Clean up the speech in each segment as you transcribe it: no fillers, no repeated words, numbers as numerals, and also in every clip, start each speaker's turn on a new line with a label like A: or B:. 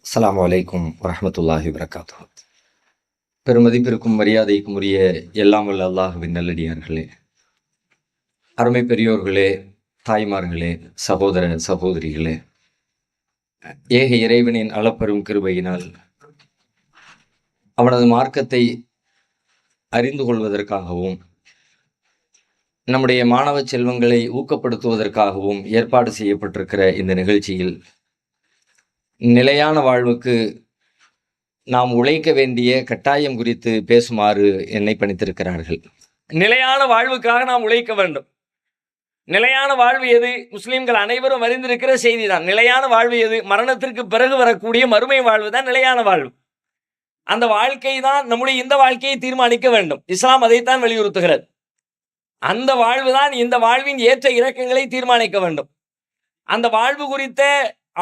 A: அஸ்ஸலாமு அலைக்கும் வரஹ்மத்துல்லாஹி வபரகாத்துஹு. பெருமதிப்பிற்கும் மரியாதைக்கும் உரிய எல்லாம் வல்ல அல்லாஹ்வின் நல்லடியார்களே, அருமை பெரியோர்களே, தாய்மார்களே, சகோதர சகோதரிகளே, ஏக இறைவனின் அளப்பெரும் கிருபையினால் அவனது மார்க்கத்தை அறிந்து கொள்வதற்காகவும் நம்முடைய மாணவ செல்வங்களை ஊக்கப்படுத்துவதற்காகவும் ஏற்பாடு செய்யப்பட்டிருக்கிற இந்த நிகழ்ச்சியில் நிலையான வாழ்வுக்கு நாம் உழைக்க வேண்டிய கட்டாயம் குறித்து பேசுமாறு என்னை பணித்திருக்கிறார்கள்.
B: நிலையான வாழ்வுக்காக நாம் உழைக்க வேண்டும். நிலையான வாழ்வு எது? முஸ்லிம்கள் அனைவரும் அறிந்திருக்கிற செய்திதான். நிலையான வாழ்வு எது? மரணத்திற்கு பிறகு வரக்கூடிய மறுமை வாழ்வு தான் நிலையான வாழ்வு. அந்த வாழ்க்கை தான் நம்முடைய இந்த வாழ்க்கையை தீர்மானிக்க வேண்டும். இஸ்லாம் அதைத்தான் வலியுறுத்துகிறது. அந்த வாழ்வு தான் இந்த வாழ்வின் ஏற்ற இறக்கங்களை தீர்மானிக்க வேண்டும். அந்த வாழ்வு குறித்த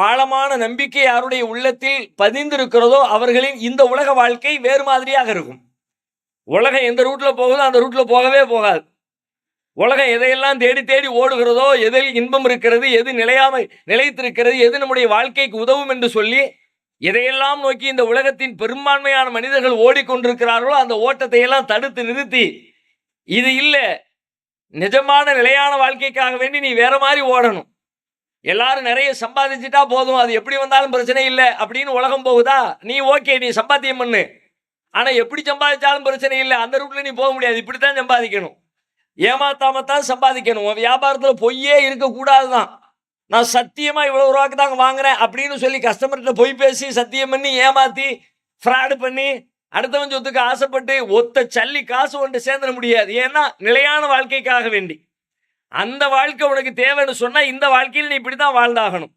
B: ஆழமான நம்பிக்கை யாருடைய உள்ளத்தில் பதிந்திருக்கிறதோ அவர்களின் இந்த உலக வாழ்க்கை வேறு மாதிரியாக இருக்கும். உலகம் எந்த ரூட்ல போகுதோ அந்த ரூட்ல போகவே போகாது. உலகம் எதையெல்லாம் தேடி தேடி ஓடுகிறதோ, எதில் இன்பம் இருக்கிறது, எது நிலைத்திருக்கிறது, எது நம்முடைய வாழ்க்கைக்கு உதவும் என்று சொல்லி எதையெல்லாம் நோக்கி இந்த உலகத்தின் பெரும்பான்மையான மனிதர்கள் ஓடிக்கொண்டிருக்கிறார்களோ அந்த ஓட்டத்தை எல்லாம் தடுத்து நிறுத்தி, இது இல்லை, நிஜமான நிலையான வாழ்க்கைக்காக வேண்டி நீ வேற மாதிரி ஓடணும். எல்லாரும் நிறைய சம்பாதிச்சுட்டா போதும், அது எப்படி வந்தாலும் பிரச்சனை இல்லை அப்படின்னு உலகம் போகுதா? நீ ஓகே, நீ சம்பாத்தியம் பண்ணு, ஆனா எப்படி சம்பாதிச்சாலும் பிரச்சனை இல்லை, அந்த ரூட்ல நீ போக முடியாது. இப்படித்தான் சம்பாதிக்கணும், ஏமாத்தாமத்தான் சம்பாதிக்கணும். வியாபாரத்துல பொய்யே இருக்கக்கூடாதுதான். நான் சத்தியமா இவ்வளவு ரூபாய்க்கு தாங்க வாங்குறேன் அப்படின்னு சொல்லி கஸ்டமர்கிட்ட பொய் பேசி சத்தியம் பண்ணி ஏமாத்தி ஃப்ராடு பண்ணி அடுத்தவன் சொத்துக்கு ஆசைப்பட்டு ஒத்த சல்லி காசு ஒன்று சேர்ந்துட முடியாது. ஏன்னா நிலையான வாழ்க்கைக்காக வேண்டி அந்த வாழ்க்கை உனக்கு தேவைன்னு சொன்னா இந்த வாழ்க்கையில் நீ இப்படித்தான் வாழ்ந்தாகணும்.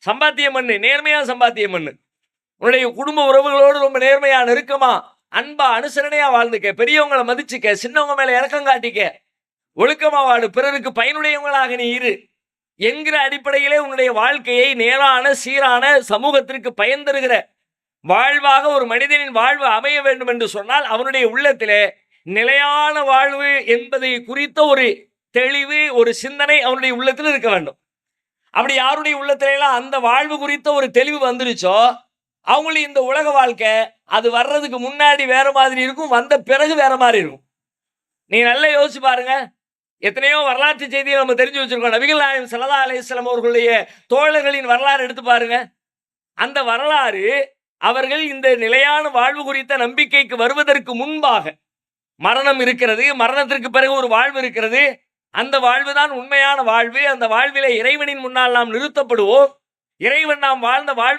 B: சம்பாத்தியம் பண்ணு, நேர்மையா சம்பாத்தியம் பண்ணு. உன்னுடைய குடும்ப உறவுகளோடு ரொம்ப நேர்மையா, நெருக்கமா, அன்பா, அனுசரணையா வாழ்ந்துக்க. பெரியவங்களை மதிச்சுக்க, சின்னவங்க மேல இறக்கம் காட்டிக்க, ஒழுக்கமா வாடு, பிறருக்கு பயனுடையவங்களாக நீ இரு என்கிற அடிப்படையிலே உன்னுடைய வாழ்க்கையை நேரான சீரான சமூகத்திற்கு பயன் தருகிற வாழ்வாக ஒரு மனிதனின் வாழ்வு அமைய வேண்டும் என்று சொன்னால் அவனுடைய உள்ளத்திலே நிலையான வாழ்வு என்பதை குறித்த ஒரு தெளிவு, ஒரு சிந்தனை அவனுடைய உள்ளத்தில் இருக்க வேண்டும். அப்படி யாருடைய உள்ளத்திலாம் அந்த வாழ்வு குறித்த ஒரு தெளிவு வந்துருச்சோ அவங்களுடைய இந்த உலக வாழ்க்கை அது வர்றதுக்கு முன்னாடி வேற மாதிரி இருக்கும், வந்த பிறகு வேற மாதிரி இருக்கும். நீங்க நல்லா யோசிச்சு பாருங்க. எத்தனையோ வரலாற்று செய்தியை நம்ம தெரிஞ்சு வச்சிருக்கோம். நபிகள் நாயகம் ஸல்லல்லாஹு அலைஹி வஸல்லம் அவர்களுடைய தோழர்களின் வரலாறு எடுத்து பாருங்க. அந்த வரலாறு அவர்கள் இந்த நிலையான வாழ்வு குறித்த நம்பிக்கைக்கு வருவதற்கு முன்பாக மரணம் இருக்கிறது, மரணத்திற்கு பிறகு ஒரு வாழ்வு இருக்கிறது, அந்த வாழ்வு தான் உண்மையான வாழ்வு, அந்த வாழ்விலே இறைவனின் முன்னால் நாம் நிறுத்தப்படுவோம், இறைவன் நாம் வாழ்ந்த வாழ்வு